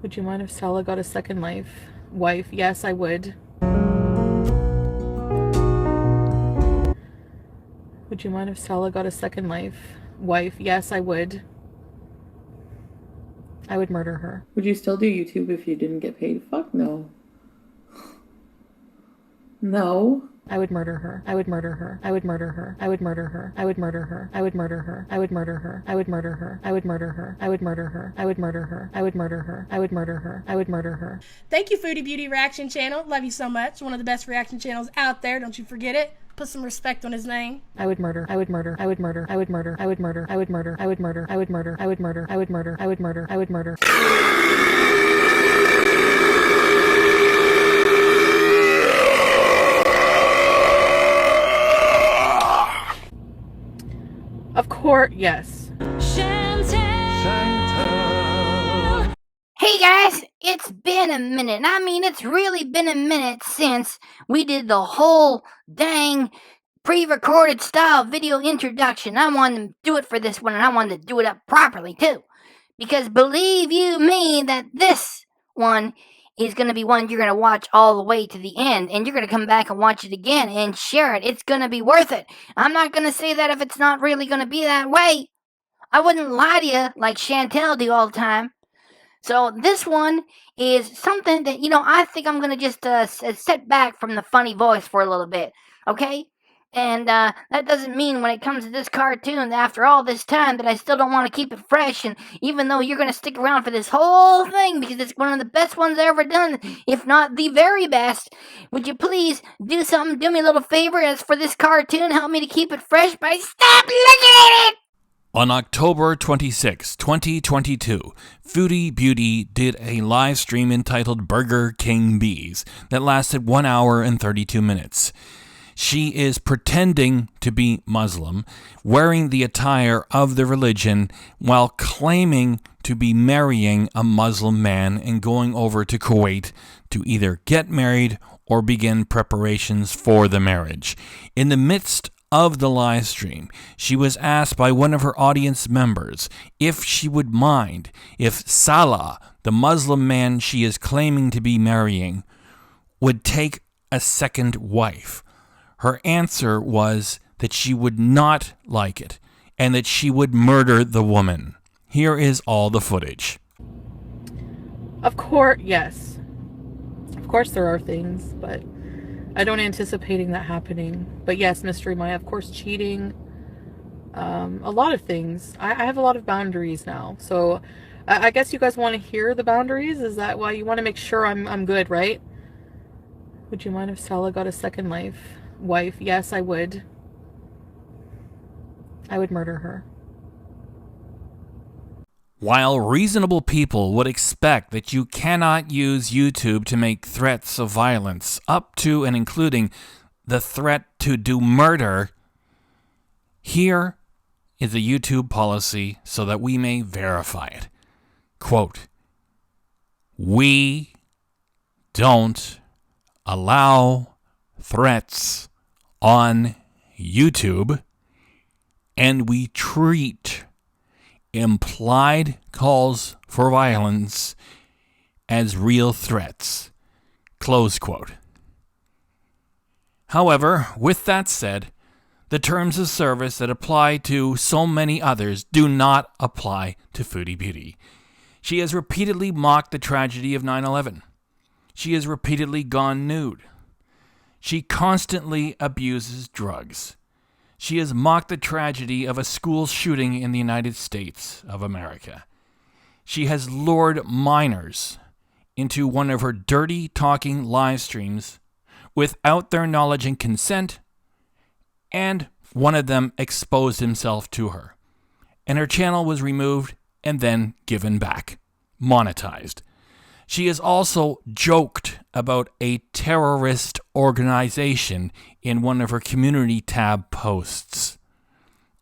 Would you mind if Stella got a second wife? Yes, I would. Would you mind if Stella got a second wife? Yes, I would. I would murder her. Would you still do YouTube if you didn't get paid? Fuck no. No. I would murder her. I would murder her. I would murder her. I would murder her. I would murder her. I would murder her. I would murder her. I would murder her. I would murder her. I would murder her. I would murder her. I would murder her. I would murder her. I would murder her. Thank you, Foodie Beauty Reaction Channel. Love you so much. One of the best reaction channels out there. Don't you forget it. Put some respect on his name. I would murder. I would murder. I would murder. I would murder. I would murder. I would murder. I would murder. I would murder. I would murder. I would murder. I would murder. I would murder. Of course, yes. Hey guys, it's been a minute. I mean, it's really been a minute since we did the whole dang pre-recorded style video introduction. I wanted to do it for this one, and I wanted to do it up properly too. Because believe you me that this one is going to be one you're going to watch all the way to the end, and you're going to come back and watch it again and share it. It's going to be worth it. I'm not going to say that if it's not really going to be that way. I wouldn't lie to you like Chantel do all the time. So this one is something that, I think I'm going to just sit back from the funny voice for a little bit, okay? And that doesn't mean when it comes to this cartoon, after all this time, that I still don't want to keep it fresh. And even though you're going to stick around for this whole thing, because it's one of the best ones I've ever done, if not the very best, would you please do something, do me a little favor as for this cartoon, help me to keep it fresh by stop looking at it! On October 26, 2022, Foodie Beauty did a live stream entitled Burger King Bees that lasted 1 hour and 32 minutes. She is pretending to be Muslim, wearing the attire of the religion while claiming to be marrying a Muslim man and going over to Kuwait to either get married or begin preparations for the marriage. In the midst of the live stream, she was asked by one of her audience members if she would mind if Salah, the Muslim man she is claiming to be marrying, would take a second wife. Her answer was that she would not like it and that she would murder the woman. Here is all the footage. Of course, yes. Of course there are things, but I don't anticipating that happening. But yes, Mystery Maya, of course, cheating. A lot of things. I have a lot of boundaries now. So I guess you guys want to hear the boundaries? Is that why you want to make sure I'm good, right? Would you mind if Stella got a second wife? Yes, I would. I would murder her. While reasonable people would expect that you cannot use YouTube to make threats of violence, up to and including the threat to do murder, here is a YouTube policy so that we may verify it. Quote, "We don't allow threats on YouTube, and we treat implied calls for violence as real threats." Close quote. However, with that said, the terms of service that apply to so many others do not apply to Foodie Beauty. She has repeatedly mocked the tragedy of 9/11. She has repeatedly gone nude. She constantly abuses drugs. She has mocked the tragedy of a school shooting in the United States of America. She has lured minors into one of her dirty talking live streams without their knowledge and consent, and one of them exposed himself to her. And her channel was removed and then given back, monetized. She has also joked about a terrorist organization in one of her community tab posts.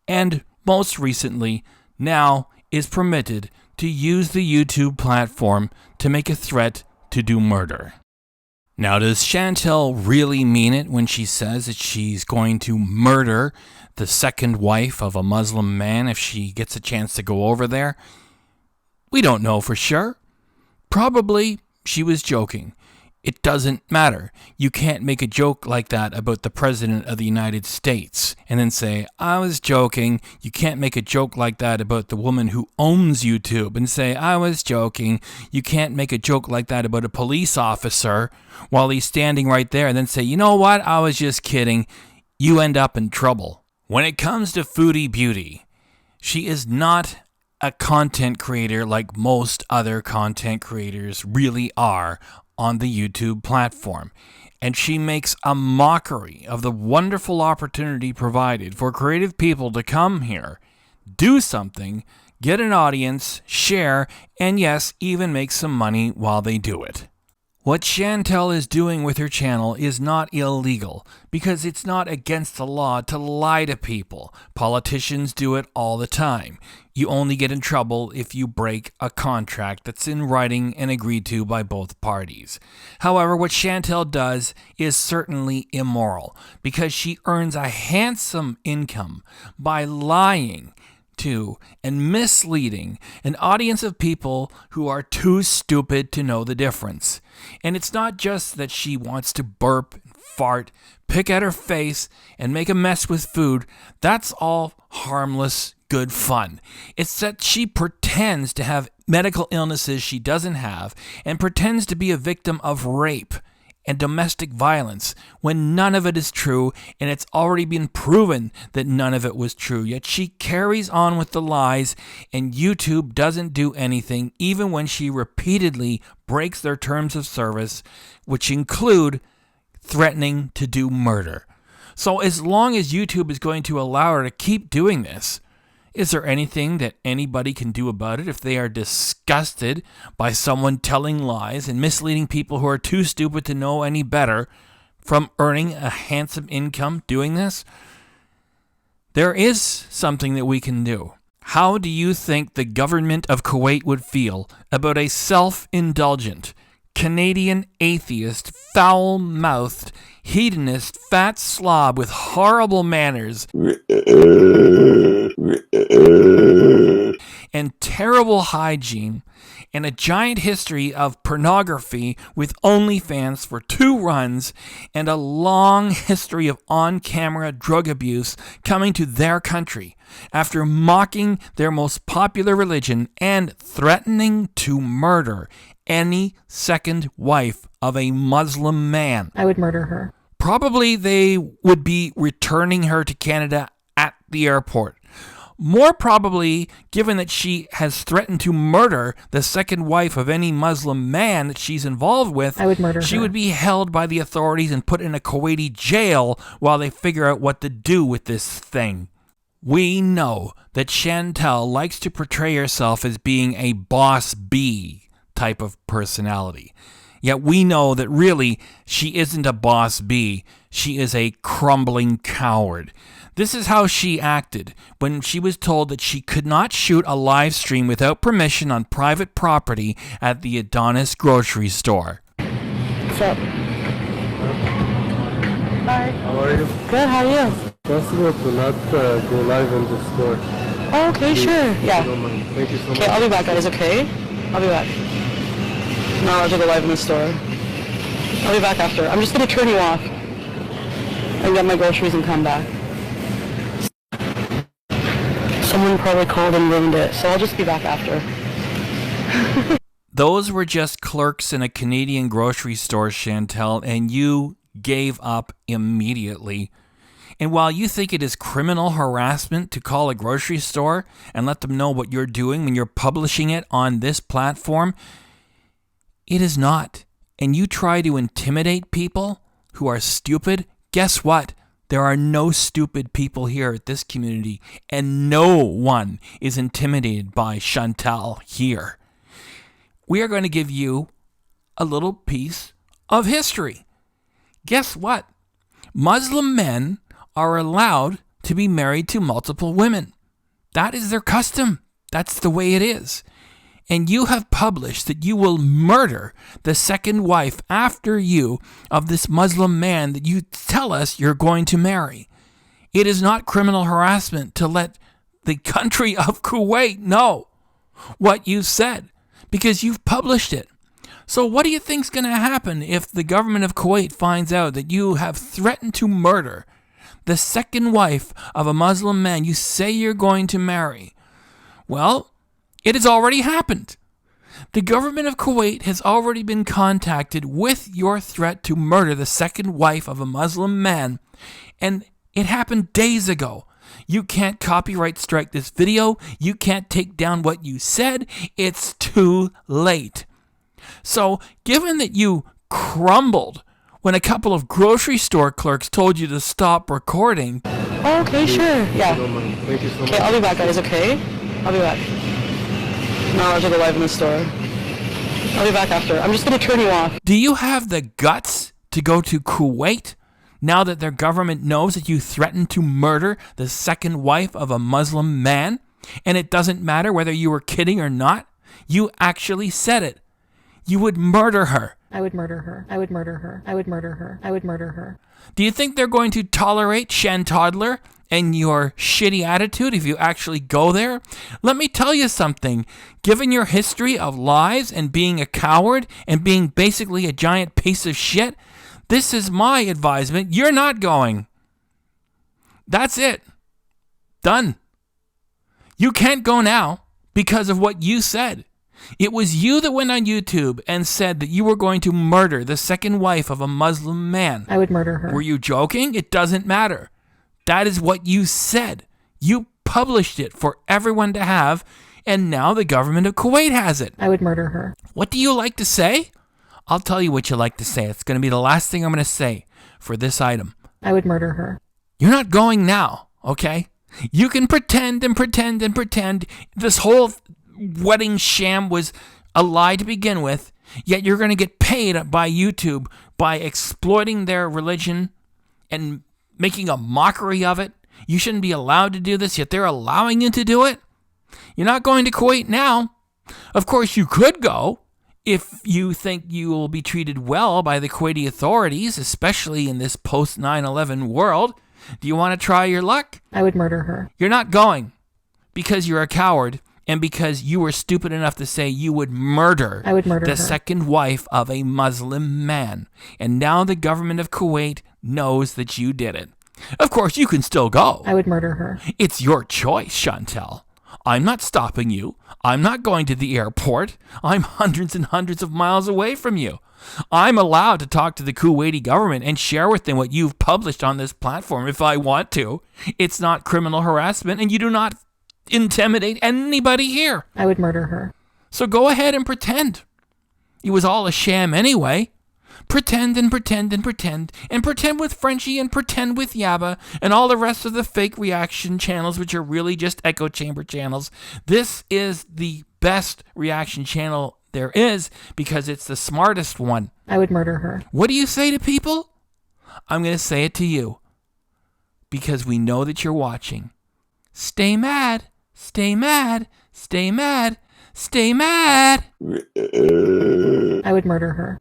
And most recently, now is permitted to use the YouTube platform to make a threat to do murder. Now, does Chantel really mean it when she says that she's going to murder the second wife of a Muslim man if she gets a chance to go over there? We don't know for sure. Probably she was joking. It doesn't matter. You can't make a joke like that about the President of the United States and then say, I was joking. You can't make a joke like that about the woman who owns YouTube and say, I was joking. You can't make a joke like that about a police officer while he's standing right there and then say, you know what? I was just kidding. You end up in trouble. When it comes to Foodie Beauty, she is not a content creator like most other content creators really are on the YouTube platform, and she makes a mockery of the wonderful opportunity provided for creative people to come here, do something, get an audience, share, and yes, even make some money while they do it. What Chantel is doing with her channel is not illegal because it's not against the law to lie to people. Politicians do it all the time. You only get in trouble if you break a contract that's in writing and agreed to by both parties. However, what Chantel does is certainly immoral because she earns a handsome income by lying to and misleading an audience of people who are too stupid to know the difference. And it's not just that she wants to burp, fart, pick at her face, and make a mess with food. That's all harmless, good fun. It's that she pretends to have medical illnesses she doesn't have and pretends to be a victim of rape and domestic violence when none of it is true, and it's already been proven that none of it was true. Yet she carries on with the lies, and YouTube doesn't do anything even when she repeatedly breaks their terms of service, which include threatening to do murder. So as long as YouTube is going to allow her to keep doing this, is there anything that anybody can do about it if they are disgusted by someone telling lies and misleading people who are too stupid to know any better from earning a handsome income doing this? There is something that we can do. How do you think the government of Kuwait would feel about a self-indulgent, Canadian atheist, foul-mouthed, hedonist, fat slob with horrible manners and terrible hygiene and a giant history of pornography with OnlyFans for 2 runs and a long history of on-camera drug abuse coming to their country after mocking their most popular religion and threatening to murder any second wife of a Muslim man? I would murder her. Probably they would be returning her to Canada at the airport. More probably, given that she has threatened to murder the second wife of any Muslim man that she's involved with, I would murder she her. would be held by the authorities and put in a Kuwaiti jail while they figure out what to do with this thing. We know that Chantel likes to portray herself as being a boss bee type of personality. Yet we know that really she isn't a boss bee. She is a crumbling coward. This is how she acted when she was told that she could not shoot a live stream without permission on private property at the Adonis grocery store. What's up? Hi. How are you? Good, how are you? Possible to not go live in the store. Oh, okay, Please, sure. if you Yeah. don't mind. Thank you so much. Okay, I'll be back, guys, okay? I'll be back. No, I'll just go live in the store. I'll be back after. I'm just gonna turn you off and get my groceries and come back. Someone probably called and ruined it, so I'll just be back after. Those were just clerks in a Canadian grocery store, Chantel, and you gave up immediately. And while you think it is criminal harassment to call a grocery store and let them know what you're doing when you're publishing it on this platform, it is not. And you try to intimidate people who are stupid, guess what? There are no stupid people here at this community, and no one is intimidated by Chantal here. We are going to give you a little piece of history. Guess what? Muslim men are allowed to be married to multiple women. That is their custom. That's the way it is. And you have published that you will murder the second wife after you of this Muslim man that you tell us you're going to marry. It is not criminal harassment to let the country of Kuwait know what you said, because you've published it. So what do you think's going to happen if the government of Kuwait finds out that you have threatened to murder the second wife of a Muslim man you say you're going to marry? Well, it has already happened. The government of Kuwait has already been contacted with your threat to murder the second wife of a Muslim man, and it happened days ago. You can't copyright strike this video. You can't take down what you said. It's too late. So, given that you crumbled when a couple of grocery store clerks told you to stop recording. Oh, okay, sure. Yeah. Thank you so much. Okay, I'll be back, guys, okay? I'll be back. No, I'll go live in the store. I'll be back after. I'm just going to turn you off. Do you have the guts to go to Kuwait now that their government knows that you threatened to murder the second wife of a Muslim man? And it doesn't matter whether you were kidding or not. You actually said it. You would murder her. I would murder her. I would murder her. I would murder her. I would murder her. Do you think they're going to tolerate Shan Toddler and your shitty attitude if you actually go there? Let me tell you something. Given your history of lies and being a coward and being basically a giant piece of shit, this is my advisement. You're not going. That's it. Done. You can't go now because of what you said. It was you that went on YouTube and said that you were going to murder the second wife of a Muslim man. I would murder her. Were you joking? It doesn't matter. That is what you said. You published it for everyone to have, and now the government of Kuwait has it. I would murder her. What do you like to say? I'll tell you what you like to say. It's going to be the last thing I'm going to say for this item. I would murder her. You're not going now, okay? You can pretend and pretend and pretend. This whole wedding sham was a lie to begin with, yet you're going to get paid by YouTube by exploiting their religion and making a mockery of it. You shouldn't be allowed to do this, yet they're allowing you to do it. You're not going to Kuwait now. Of course, you could go if you think you will be treated well by the Kuwaiti authorities, especially in this post 9/11 world. Do you want to try your luck? I would murder her. You're not going because you're a coward and because you were stupid enough to say you would murder I would murder the her. second wife of a Muslim man. And now the government of Kuwait knows that you did it. Of course, you can still go. I would murder her. It's your choice, Chantel. I'm not stopping you. I'm not going to the airport. I'm hundreds and hundreds of miles away from you. I'm allowed to talk to the Kuwaiti government and share with them what you've published on this platform if I want to. It's not criminal harassment, and you do not intimidate anybody here. I would murder her. So go ahead and pretend. It was all a sham anyway. Pretend and pretend and pretend and pretend with Frenchie and pretend with Yabba and all the rest of the fake reaction channels, which are really just echo chamber channels. This is the best reaction channel there is because it's the smartest one. I would murder her. What do you say to people? I'm going to say it to you because we know that you're watching. Stay mad. Stay mad. Stay mad. Stay mad. I would murder her.